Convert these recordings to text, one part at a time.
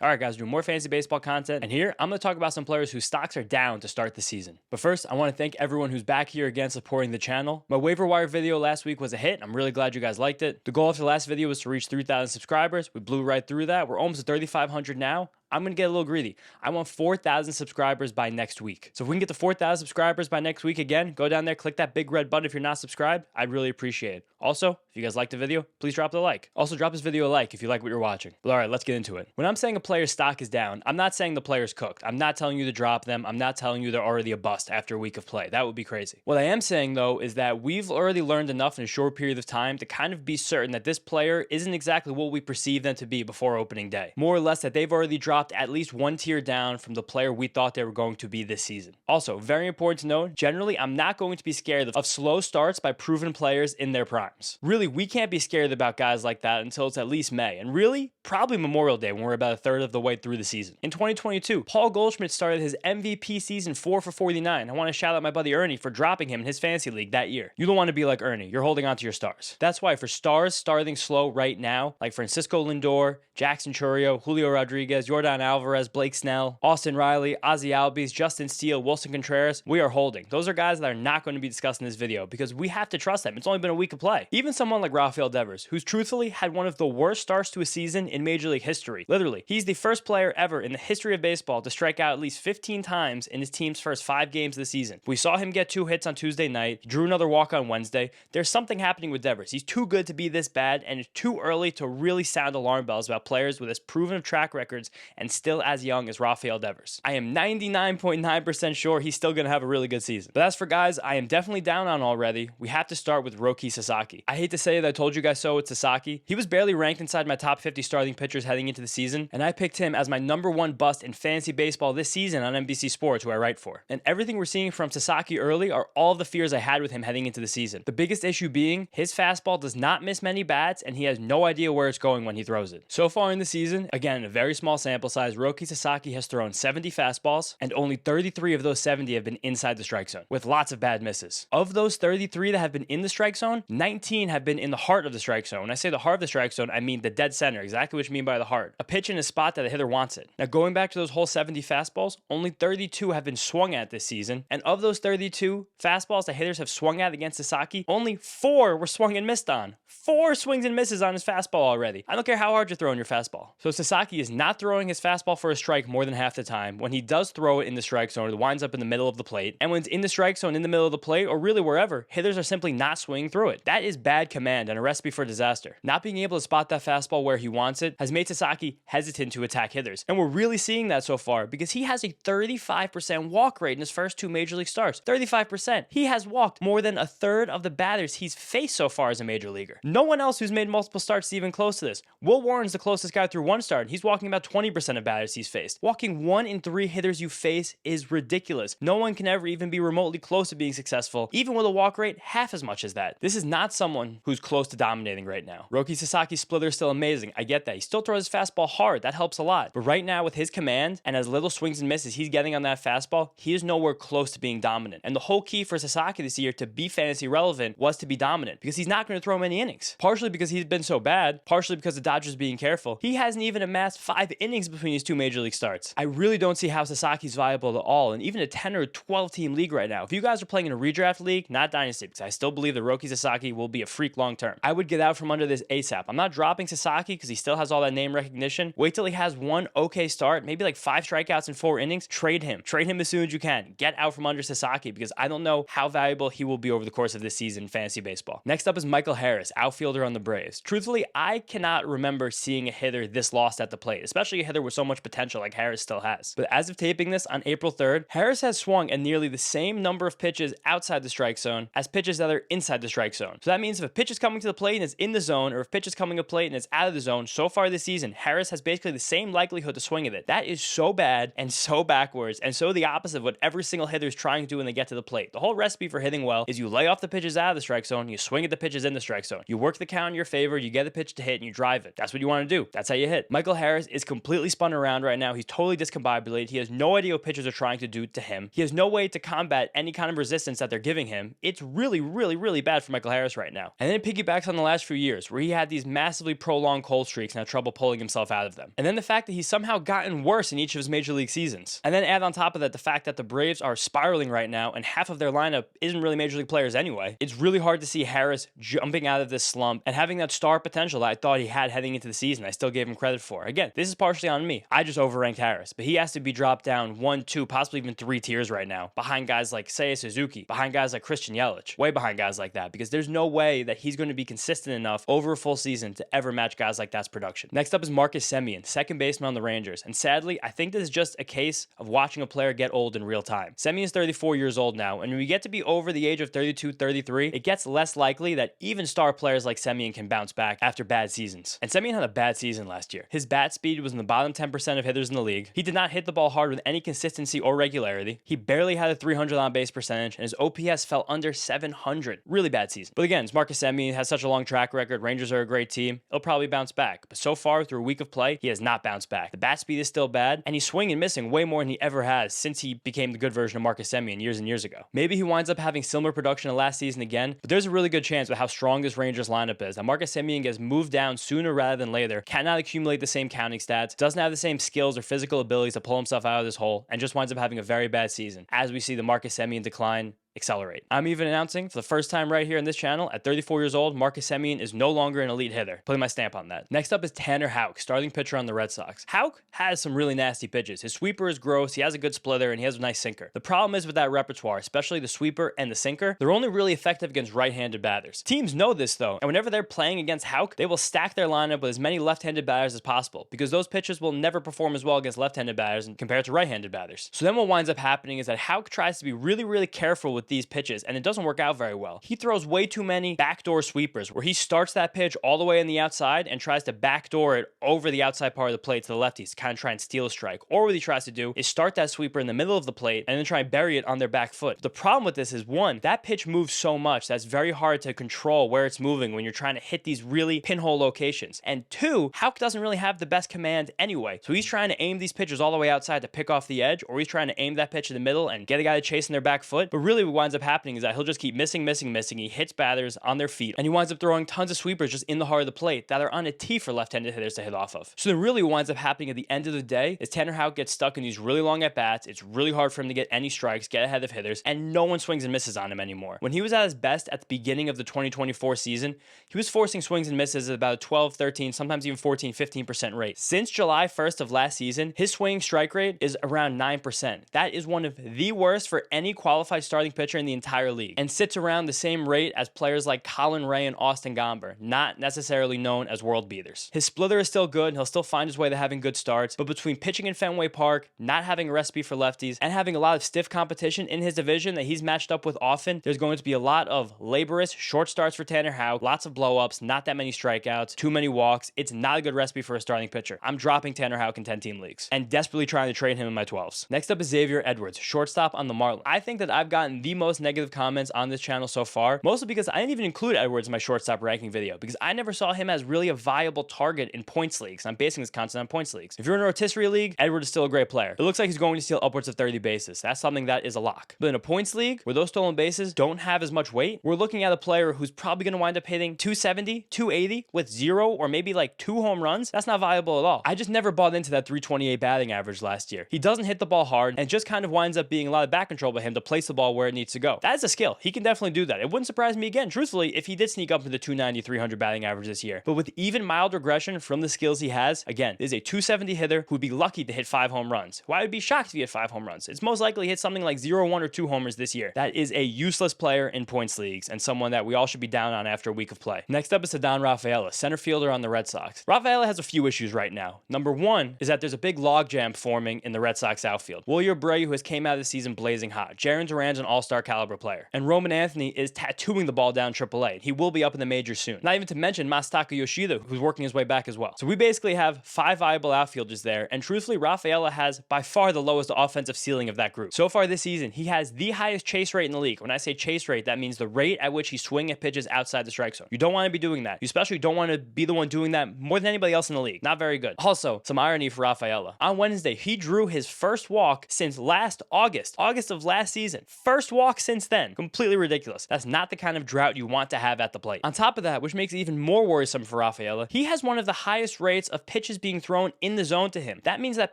All right, guys, doing more fantasy baseball content. And here, I'm going to talk about some players whose stocks are down to start the season. But first, I want to thank everyone who's back here again supporting the channel. My waiver wire video last week was a hit. I'm really glad you guys liked it. The goal of the last video was to reach 3,000 subscribers. We blew right through that. We're almost at 3,500 now. I'm going to get a little greedy. I want 4,000 subscribers by next week. So if we can get to 4,000 subscribers by next week again, go down there, click that big red button if you're not subscribed. I'd really appreciate it. Also, if you guys liked the video, please drop the like. Also, drop this video a like if you like what you're watching. But all right, let's get into it. When I'm saying a player's stock is down, I'm not saying the player's cooked. I'm not telling you to drop them. I'm not telling you they're already a bust after a week of play. That would be crazy. What I am saying, though, is that we've already learned enough in a short period of time to kind of be certain that this player isn't exactly what we perceive them to be before opening day. More or less that they've already dropped at least one tier down from the player we thought they were going to be this season. Also, very important to note, generally, I'm not going to be scared of slow starts by proven players in their primes. Really, we can't be scared about guys like that until it's at least May, and really, probably Memorial Day when we're about a third of the way through the season. In 2022, Paul Goldschmidt started his MVP season 4 for 49. I want to shout out my buddy Ernie for dropping him in his fantasy league that year. You don't want to be like Ernie. You're holding on to your stars. That's why for stars starting slow right now, like Francisco Lindor, Jackson Chourio, Julio Rodriguez, Yordan Alvarez, Blake Snell, Austin Riley, Ozzie Albies, Justin Steele, Wilson Contreras, we are holding. Those are guys that are not going to be discussed in this video because we have to trust them. It's only been a week of play. Even someone like Rafael Devers, who's truthfully had one of the worst starts to a season in Major League history. Literally, he's the first player ever in the history of baseball to strike out at least 15 times in his team's first 5 games of the season. We saw him get 2 hits on Tuesday night, he drew another walk on Wednesday. There's something happening with Devers. He's too good to be this bad, and it's too early to really sound alarm bells about players with as proven of track records and still as young as Rafael Devers. I am 99.9% sure he's still going to have a really good season. But as for guys I am definitely down on already, we have to start with Roki Sasaki. I hate to say that I told you guys so with Sasaki. He was barely ranked inside my top 50 starting pitchers heading into the season, and I picked him as my #1 bust in fantasy baseball this season on NBC Sports, who I write for. And everything we're seeing from Sasaki early are all of the fears I had with him heading into the season. The biggest issue being his fastball does not miss many bats, and he has no idea where it's going when he throws it. So far in the season, again, a very small sample size, Roki Sasaki has thrown 70 fastballs, and only 33 of those 70 have been inside the strike zone, with lots of bad misses. Of those 33 that have been in the strike zone, 19 have been in the heart of the strike zone. When I say the heart of the strike zone, I mean the dead center, exactly what you mean by the heart. A pitch in a spot that the hitter wants it. Now, going back to those whole 70 fastballs, only 32 have been swung at this season, and of those 32 fastballs that hitters have swung at against Sasaki, only 4 were swung and missed on. 4 swings and misses on his fastball already. I don't care how hard you're throwing your fastball. So Sasaki is not throwing his fastball for a strike more than half the time. When he does throw it in the strike zone, it winds up in the middle of the plate. And when it's in the strike zone, in the middle of the plate, or really wherever, hitters are simply not swinging through it. That is bad command and a recipe for disaster. Not being able to spot that fastball where he wants it has made Sasaki hesitant to attack hitters. And we're really seeing that so far because he has a 35% walk rate in his first 2 major league starts. 35%. He has walked more than a third of the batters he's faced so far as a major leaguer. No one else who's made multiple starts is even close to this. Will Warren's the closest guy through 1 start. He's walking about 20% of batters he's faced. Walking 1 in 3 hitters you face is ridiculous. No one can ever even be remotely close to being successful, even with a walk rate half as much as that. This is not someone who's close to dominating right now. Roki Sasaki's splitter is still amazing. I get that. He still throws his fastball hard. That helps a lot. But right now, with his command and as little swings and misses he's getting on that fastball, he is nowhere close to being dominant. And the whole key for Sasaki this year to be fantasy relevant was to be dominant because he's not going to throw many innings. Partially because he's been so bad, partially because the Dodgers are being careful. He hasn't even amassed 5 innings between his 2 major league starts. I really don't see how Sasaki's viable at all, and even a 10 or 12 team league right now. If you guys are playing in a redraft league, not dynasty, because I still believe that Roki Sasaki will be a freak long term, I would get out from under this ASAP. I'm not dropping Sasaki because he still has all that name recognition. Wait till he has one okay start, maybe like 5 strikeouts in 4 innings. Trade him. Trade him as soon as you can. Get out from under Sasaki because I don't know how valuable he will be over the course of this season in fantasy baseball. Next up is Michael Harris, outfielder on the Braves. Truthfully, I cannot remember seeing a hitter this lost at the plate, especially a hitter with so much potential like Harris still has. But as of taping this on April 3rd, Harris has swung at nearly the same number of pitches outside the strike zone as pitches that are inside the strike zone. So that means if a pitch is coming to the plate and it's in the zone, or if pitch is coming to plate and it's out of the zone, so far this season, Harris has basically the same likelihood to swing at it. That is so bad and so backwards and so the opposite of what every single hitter is trying to do when they get to the plate. The whole recipe for hitting well is you lay off the pitches out of the strike zone, you swing at the pitches in the strike zone. You work the count in your favor, you get the pitch to hit, and you drive it. That's what you want to do. That's how you hit. Michael Harris is completely spun around right now. He's totally discombobulated. He has no idea what pitchers are trying to do to him. He has no way to combat any kind of resistance that they're giving him. It's really, really, really bad for Michael Harris right now. right now. And then it piggybacks on the last few years where he had these massively prolonged cold streaks and had trouble pulling himself out of them. And then the fact that he's somehow gotten worse in each of his major league seasons. And then add on top of that the fact that the Braves are spiraling right now and half of their lineup isn't really major league players anyway. It's really hard to see Harris jumping out of this slump and having that star potential that I thought he had heading into the season. I still gave him credit for. Again, this is partially on me. I just overranked Harris, but he has to be dropped down 1, 2, possibly even 3 tiers right now, behind guys like Seiya Suzuki, behind guys like Christian Yelich, way behind guys like that, because there's no way that he's going to be consistent enough over a full season to ever match guys like that's production. Next up is Marcus Semien, second baseman on the Rangers, and sadly, I think this is just a case of watching a player get old in real time. Semien is 34 years old now, and when we get to be over the age of 32, 33, it gets less likely that even star players like Semien can bounce back after bad seasons. And Semien had a bad season last year. His bat speed was in the bottom 10% of hitters in the league. He did not hit the ball hard with any consistency or regularity. He barely had a 300 on base percentage, and his OPS fell under 700. Really bad season. But again, Marcus Semien has such a long track record. Rangers are a great team. He'll probably bounce back. But so far, through a week of play, he has not bounced back. The bat speed is still bad, and he's swinging and missing way more than he ever has since he became the good version of Marcus Semien years and years ago. Maybe he winds up having similar production to last season again, but there's a really good chance with how strong this Rangers lineup is that Marcus Semien gets moved down sooner rather than later, cannot accumulate the same counting stats, doesn't have the same skills or physical abilities to pull himself out of this hole, and just winds up having a very bad season as we see the Marcus Semien decline accelerate. I'm even announcing for the first time right here on this channel, at 34 years old, Marcus Semien is no longer an elite hitter. Putting my stamp on that. Next up is Tanner Houck, starting pitcher on the Red Sox. Houck has some really nasty pitches. His sweeper is gross, he has a good splitter, and he has a nice sinker. The problem is with that repertoire, especially the sweeper and the sinker, they're only really effective against right-handed batters. Teams know this though, and whenever they're playing against Houck, they will stack their lineup with as many left-handed batters as possible, because those pitchers will never perform as well against left-handed batters compared to right-handed batters. So then what winds up happening is that Houck tries to be really, really careful with these pitches, and it doesn't work out very well. He throws way too many backdoor sweepers where he starts that pitch all the way in the outside and tries to backdoor it over the outside part of the plate to the lefties to kind of try and steal a strike. Or what he tries to do is start that sweeper in the middle of the plate and then try and bury it on their back foot. The problem with this is, one, that pitch moves so much that's very hard to control where it's moving when you're trying to hit these really pinhole locations. And two, Houck doesn't really have the best command anyway. So he's trying to aim these pitches all the way outside to pick off the edge, or he's trying to aim that pitch in the middle and get a guy to chase in their back foot. But really what winds up happening is that he'll just keep missing. He hits batters on their feet, and he winds up throwing tons of sweepers just in the heart of the plate that are on a tee for left-handed hitters to hit off of. So then really what winds up happening at the end of the day is Tanner Houck gets stuck in these really long at-bats. It's really hard for him to get any strikes, get ahead of hitters, and no one swings and misses on him anymore. When he was at his best at the beginning of the 2024 season, he was forcing swings and misses at about a 12, 13, sometimes even 14, 15% rate. Since July 1st of last season, his swinging strike rate is around 9%. That is one of the worst for any qualified starting pitcher in the entire league, and sits around the same rate as players like Colin Ray and Austin Gomber, not necessarily known as world beaters. His splitter is still good, and he'll still find his way to having good starts, but between pitching in Fenway Park, not having a recipe for lefties, and having a lot of stiff competition in his division that he's matched up with often, there's going to be a lot of laborious short starts for Tanner Houck, lots of blow-ups, not that many strikeouts, too many walks. It's not a good recipe for a starting pitcher. I'm dropping Tanner Houck in 10-team leagues, and desperately trying to trade him in my 12s. Next up is Xavier Edwards, shortstop on the Marlins. I think that I've gotten the most negative comments on this channel so far, mostly because I didn't even include Edwards in my shortstop ranking video, because I never saw him as really a viable target in points leagues. I'm basing this content on points leagues. If you're in a rotisserie league, Edwards is still a great player. It looks like he's going to steal upwards of 30 bases. That's something that is a lock. But in a points league, where those stolen bases don't have as much weight, we're looking at a player who's probably going to wind up hitting 270, 280 with 0 or maybe like 2 home runs. That's not viable at all. I just never bought into that 328 batting average last year. He doesn't hit the ball hard, and it just kind of winds up being a lot of back control by him to place the ball where it needs to go. That is a skill. He can definitely do that. It wouldn't surprise me again, truthfully, if he did sneak up to the 290, 300 batting average this year. But with even mild regression from the skills he has, again, this is a 270 hitter who'd be lucky to hit 5 home runs. Who I would be shocked if he hit 5 home runs. It's most likely hit something like 0, 1, or 2 homers this year. That is a useless player in points leagues, and someone that we all should be down on after a week of play. Next up is Ceddanne Rafaela, center fielder on the Red Sox. Rafaela has a few issues right now. Number one is that there's a big logjam forming in the Red Sox outfield. Wilyer Abreu, who has came out of the season blazing hot. Jarren Duran's an all-star caliber player. And Roman Anthony is tattooing the ball down AAA. He will be up in the majors soon. Not even to mention Masataka Yoshida, who's working his way back as well. So we basically have 5 viable outfielders there, and truthfully, Rafaela has by far the lowest offensive ceiling of that group. So far this season, he has the highest chase rate in the league. When I say chase rate, that means the rate at which he's swinging at pitches outside the strike zone. You don't want to be doing that. You especially don't want to be the one doing that more than anybody else in the league. Not very good. Also, some irony for Rafaela. On Wednesday, he drew his first walk since last August of last season. First walks since then. Completely ridiculous. That's not the kind of drought you want to have at the plate. On top of that, which makes it even more worrisome for Rafaela, he has one of the highest rates of pitches being thrown in the zone to him. That means that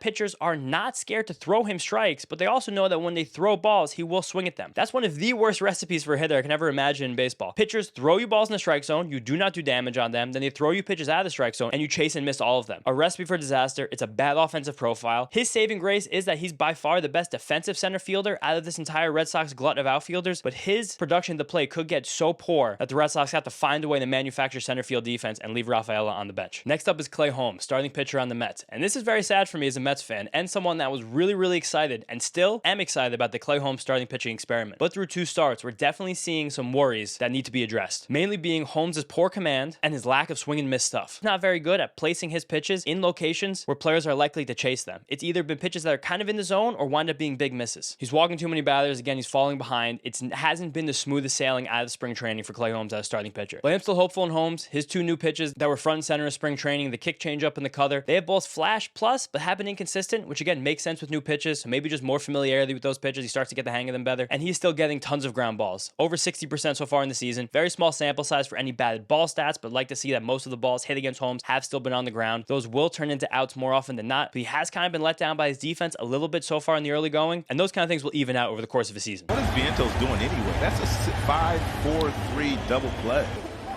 pitchers are not scared to throw him strikes, but they also know that when they throw balls, he will swing at them. That's one of the worst recipes for a hitter I can ever imagine in baseball. Pitchers throw you balls in the strike zone, you do not do damage on them, then they throw you pitches out of the strike zone, and you chase and miss all of them. A recipe for disaster. It's a bad offensive profile. His saving grace is that he's by far the best defensive center fielder out of this entire Red Sox glut of outfielders, but his production at the plate could get so poor that the Red Sox have to find a way to manufacture center field defense and leave Rafaela on the bench. Next up is Clay Holmes, starting pitcher on the Mets. And this is very sad for me as a Mets fan and someone that was really excited and still am excited about the Clay Holmes starting pitching experiment. But through 2 starts, we're definitely seeing some worries that need to be addressed. Mainly being Holmes' poor command and his lack of swing and miss stuff. He's not very good at placing his pitches in locations where players are likely to chase them. It's either been pitches that are kind of in the zone or wind up being big misses. He's walking too many batters. Again, he's falling behind. It hasn't been the smoothest sailing out of spring training for Clay Holmes as a starting pitcher. But I'm still hopeful in Holmes. His 2 new pitches that were front and center of spring training, the kick change up and the cutter, they have both flash plus, but have been inconsistent, which again makes sense with new pitches. So maybe just more familiarity with those pitches. He starts to get the hang of them better. And he's still getting tons of ground balls. Over 60% so far in the season. Very small sample size for any batted ball stats, but like to see that most of the balls hit against Holmes have still been on the ground. Those will turn into outs more often than not, but he has kind of been let down by his defense a little bit so far in the early going, and those kind of things will even out over the course of a season. What is Vientos doing anyway? That's a 5-4-3 double play.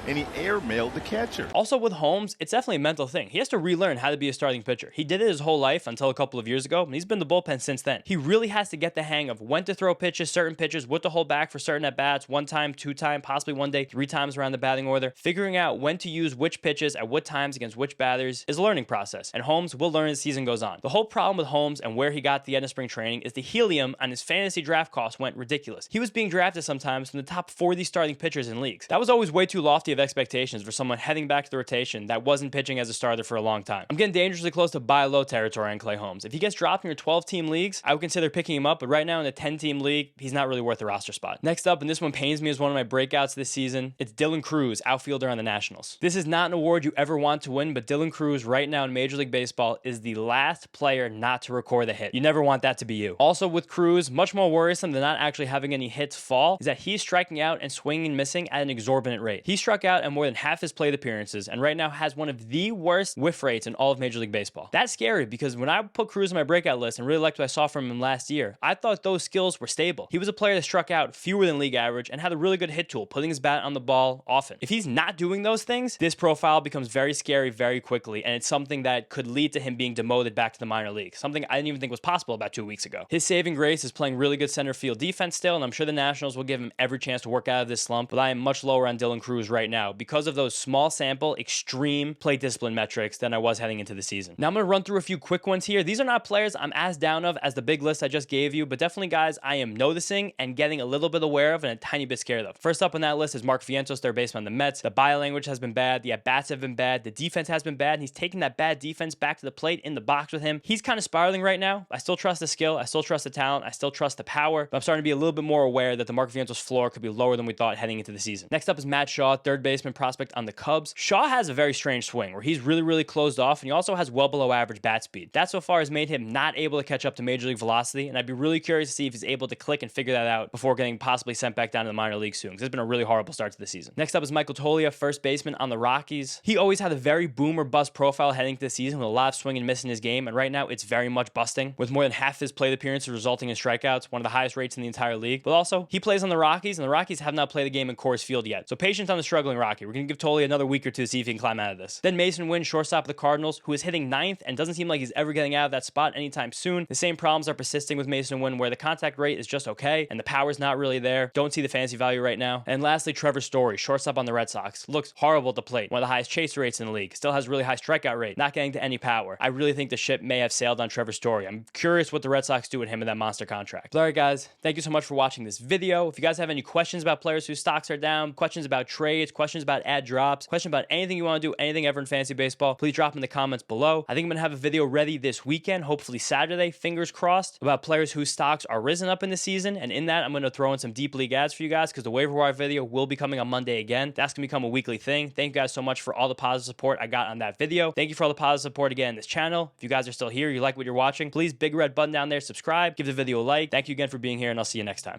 And he airmailed the catcher. Also with Holmes, it's definitely a mental thing. He has to relearn how to be a starting pitcher. He did it his whole life until a couple of years ago, and he's been the bullpen since then. He really has to get the hang of when to throw pitches, certain pitches, what to hold back for certain at-bats, 1 time, 2 time, possibly 1 day, 3 times around the batting order. Figuring out when to use which pitches at what times against which batters is a learning process, and Holmes will learn as the season goes on. The whole problem with Holmes and where he got at the end of spring training is the helium on his fantasy draft cost went ridiculous. He was being drafted sometimes from the top 40 starting pitchers in leagues. That was always way too lofty of expectations for someone heading back to the rotation that wasn't pitching as a starter for a long time. I'm getting dangerously close to buy low territory on Clay Holmes. If he gets dropped in your 12-team leagues, I would consider picking him up, but right now in a 10-team league, he's not really worth a roster spot. Next up, and this one pains me as one of my breakouts this season, it's Dylan Cruz, outfielder on the Nationals. This is not an award you ever want to win, but Dylan Cruz right now in Major League Baseball is the last player not to record a hit. You never want that to be you. Also with Cruz, much more worrisome than not actually having any hits fall is that he's striking out and swinging and missing at an exorbitant rate. He struck out at more than half his plate appearances and right now has one of the worst whiff rates in all of Major League Baseball. That's scary because when I put Cruz on my breakout list and really liked what I saw from him last year, I thought those skills were stable. He was a player that struck out fewer than league average and had a really good hit tool, putting his bat on the ball often. If he's not doing those things, this profile becomes very scary very quickly, and it's something that could lead to him being demoted back to the minor league, something I didn't even think was possible about 2 weeks ago. His saving grace is playing really good center field defense still, and I'm sure the Nationals will give him every chance to work out of this slump, but I am much lower on Dylan Cruz right now because of those small sample, extreme plate discipline metrics than I was heading into the season. Now I'm going to run through a few quick ones here. These are not players I'm as down of as the big list I just gave you, but definitely guys I am noticing and getting a little bit aware of and a tiny bit scared of. First up on that list is Mark Vientos, third baseman on the Mets. The body language has been bad, the at-bats have been bad, the defense has been bad, and he's taking that bad defense back to the plate in the box with him. He's kind of spiraling right now. I still trust the skill, I still trust the talent, I still trust the power, but I'm starting to be a little bit more aware that the Mark Vientos floor could be lower than we thought heading into the season. Next up is Matt Shaw, third baseman prospect on the Cubs. Shaw has a very strange swing where he's really closed off, and he also has well below average bat speed. That so far has made him not able to catch up to major league velocity, and I'd be really curious to see if he's able to click and figure that out before getting possibly sent back down to the minor league soon, because it's been a really horrible start to the season. Next up is Michael Toglia, first baseman on the Rockies. He always had a very boom or bust profile heading into the season with a lot of swing and miss in his game, and right now it's very much busting, with more than half his plate appearances resulting in strikeouts, one of the highest rates in the entire league. But also, he plays on the Rockies, and the Rockies have not played the game in Coors Field yet, so patience on the struggling Rocky. We're going to give Toglia another week or two to see if he can climb out of this. Then Mason Wynn, shortstop of the Cardinals, who is hitting 9th and doesn't seem like he's ever getting out of that spot anytime soon. The same problems are persisting with Mason Wynn, where the contact rate is just okay and the power's not really there. Don't see the fantasy value right now. And lastly, Trevor Story, shortstop on the Red Sox, looks horrible at the plate. One of the highest chase rates in the league. Still has really high strikeout rate. Not getting to any power. I really think the ship may have sailed on Trevor Story. I'm curious what the Red Sox do with him in that monster contract. But all right, guys, thank you so much for watching this video. If you guys have any questions about players whose stocks are down, questions about trades, questions about ad drops, questions about anything you want to do, anything ever in fantasy baseball, please drop in the comments below. I think I'm going to have a video ready this weekend, hopefully Saturday, fingers crossed, about players whose stocks are risen up in the season. And in that, I'm going to throw in some deep league ads for you guys because the waiver wire video will be coming on Monday again. That's going to become a weekly thing. Thank you guys so much for all the positive support I got on that video. Thank you for all the positive support again in this channel. If you guys are still here, you like what you're watching, please big red button down there, subscribe, give the video a like. Thank you again for being here, and I'll see you next time.